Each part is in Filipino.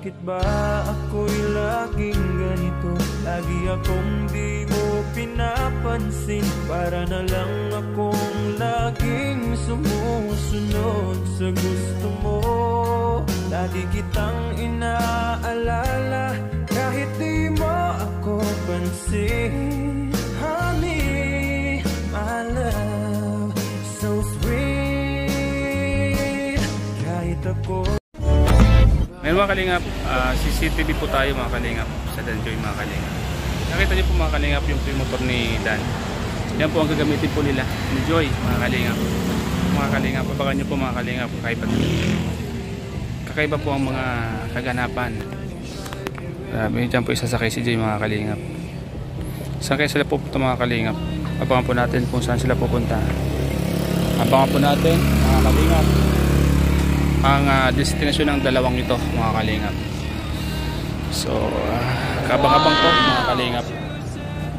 Bakit ba ako'y laging ganito? Lagi akong di mo pinapansin. Para na lang akong laging sumusunod sa gusto mo. Lagi kitang inaalala kahit di mo ako pansin. Honey, my love, so sweet. Kahit ako. Ngayon mga kalingap, CCTV po tayo mga kalingap sa Danjoy mga kalingap. Nakita niyo po mga kalingap yung motor ni Dan. Yan po ang gagamitin po nila ni Joy mga kalingap. Mga kalingap, abangan niyo po mga kalingap. Kakaiba po ang mga kaganapan. Diyan po isasakay si Joy mga kalingap. Saan kaya sila pupunta mga kalingap? Abangan po natin kung saan sila pupunta. Abangan po natin mga kalingap ang destinasyon ng dalawang ito mga kalingap. So kabang-abang po mga kalingap,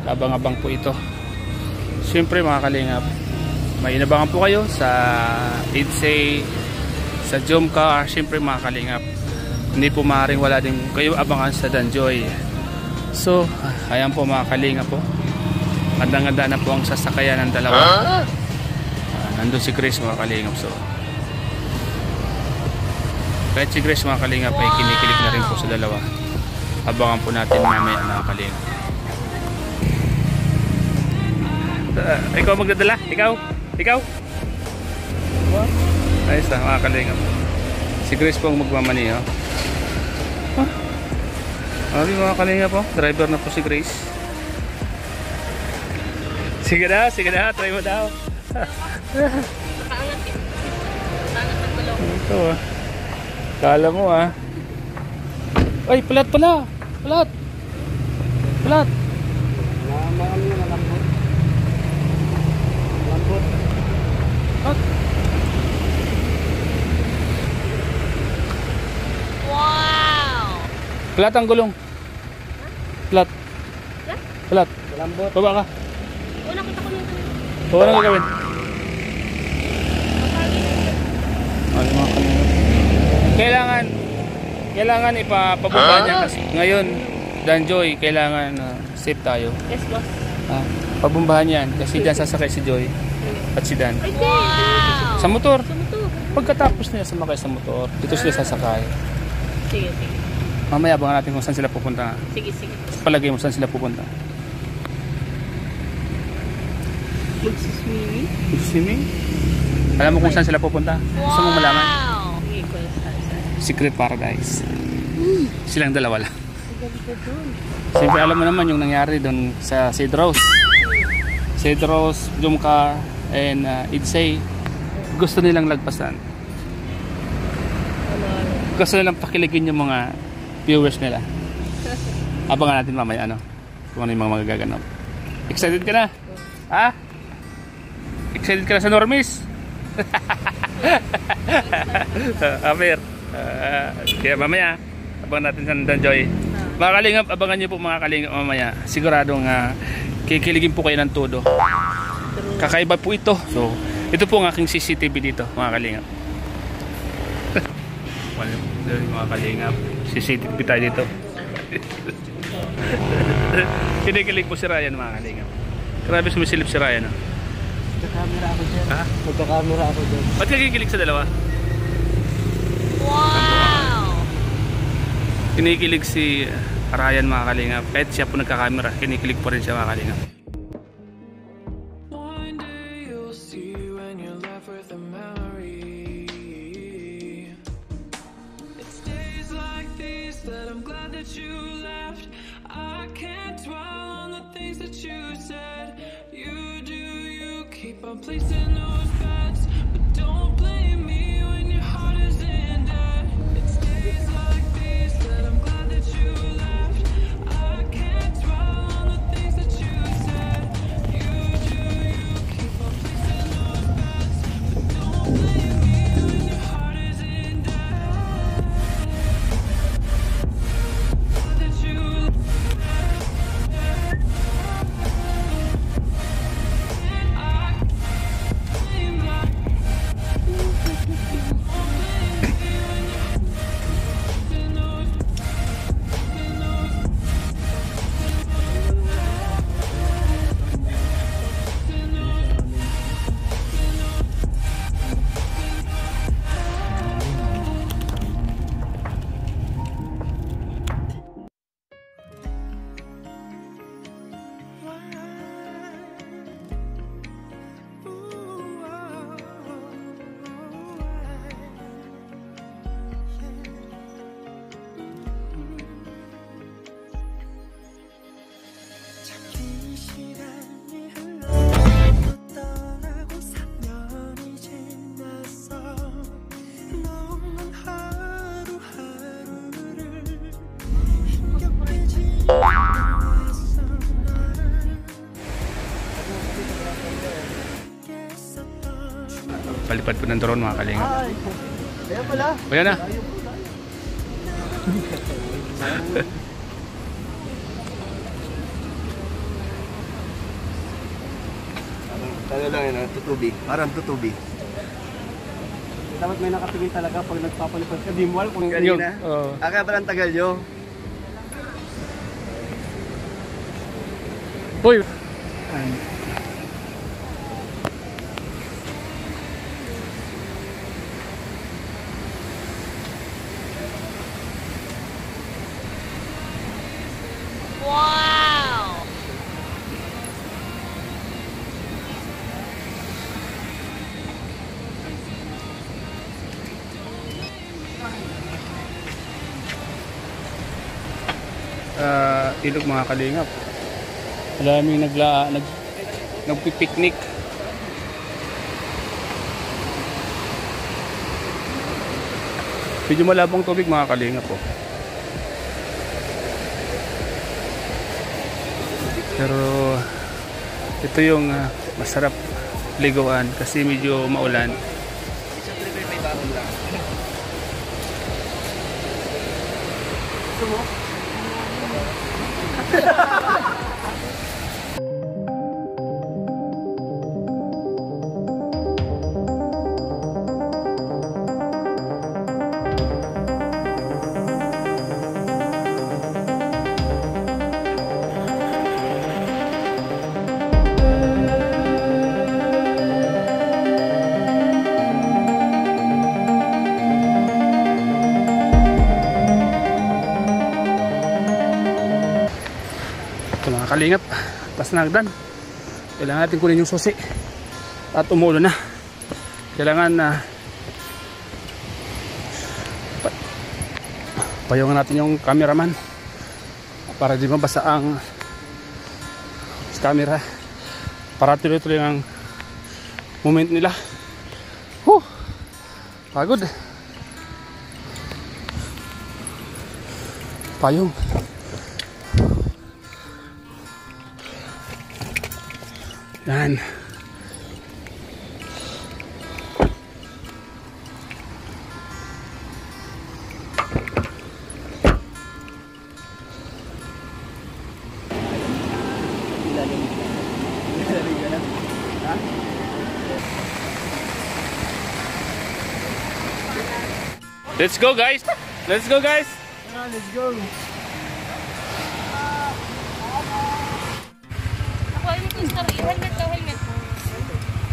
kabang-abang po ito. Siyempre mga kalingap, may inabangan po kayo sa Idsay, sa Jomcar. Siyempre mga kalingap, hindi po maaaring wala din kayo abangan sa Danjoy. So ayan po mga kalingap po, ganda-ganda na po ang sasakayan ng dalawa. Nandun si Chris mga kalingap. So kahit si Grace mga kalingap ay kinikilig na rin po sa dalawa. Abangan po natin mamaya mga kalingap. Ikaw magdadala? Ikaw? Ayos na mga kalingap. Si Grace po ang magmamaniho. Abi mga kalingap po, driver na po si Grace. Sige na, try mo daw. Nakaangat eh. Nakaangat ng balong. Ito kala mo ay pelat. Malambot. Wow! Pelat ang gulong. Pelat. Malambot. Baba ka. Una kita ko nito. Ano gagawin? Kailangan ipapababa niya kasi ngayon Danjoy, kailangan safe tayo. Yes, boss. Pabumbahan yan kasi dyan sasakay si Joy at si Dan. Wow! Sa motor. Sa motor. Pagkatapos nila sumakay sa motor, dito sila sasakay. Sige. Mamaya abangan natin kung saan sila pupunta. Sige. Palagay mo saan sila pupunta. Swimming? Alam mo kung saan sila pupunta? Gusto mo malaman? Secret Paradise. Silang dalawa lang. Siyempre alam mo naman yung nangyari doon sa Cedros, Jomcar and Idsay. Gusto nilang lagpasan. Gusto nilang pakiligin yung mga viewers nila. Abangan natin mamaya kung ano yung mga magaganap. Excited ka na? Excited ka na sa Normis? Amir. Kaya mamaya abangan natin sa Danjoy. Mga kalingap, abangan nyo po mga kalingap mamaya. Siguradong kikiligin po kayo ng todo. Kakaiba po ito. So ito po ang aking CCTV dito mga kalingap. Mga kalingap, CCTV tayo dito. Kinikilig po si Ryan mga kalingap. Grabe sumisilip si Ryan. Magkakamera ako dyan. Magkakamera ako dyan. Ba't kakikilig sa dalawa? Wow! Kinikilig si Ryan mga kalingap. Kahit siya po nagkakamera, kinikilig po rin siya mga kalingap. One day you'll see when you're left with a memory. It's days like these that I'm glad that you left. I can't dwell on the things that you said. You keep on placing those bets, but don't blame me when your heart is in debt. It's days like these that I'm glad that you left. I can't dwell on the things that you said. You keep on placing those bets, but don't blame me when your heart is in debt. Glad that you left. palipad po ng drone mga kalingap. Ay, kaya pala. O yan na. Ano lang yun, tutubi. Parang tutubi. Dapat may nakatingin talaga pag nagpapalipad ka. Di mo alam kung kanina. Kaya pala ang tagal nyo. Uy! Wow! Ilog mga kalingap. Maraming nagpipiknik. Medyo malabong tubig mga kalingap po. Pero ito yung masarap ligawan kasi medyo maulan. Ito mga kalingap, tas na hagdan. Kailangan natin kunin yung susi at umuulan na. Kailangan na payungan natin yung cameraman para di mabasa ang camera, para tuloy-tuloy ang moment nila. Pagod. Payung. Yan. Let's go guys. Let's go guys. Let's go. Ako ay nito story. Helmet daw, helmet.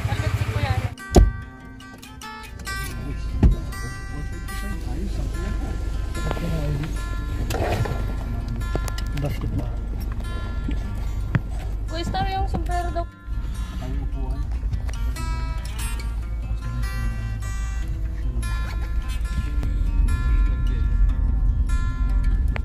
Helmet si Kuya. Basketball. Kuya, story yung sombrero daw.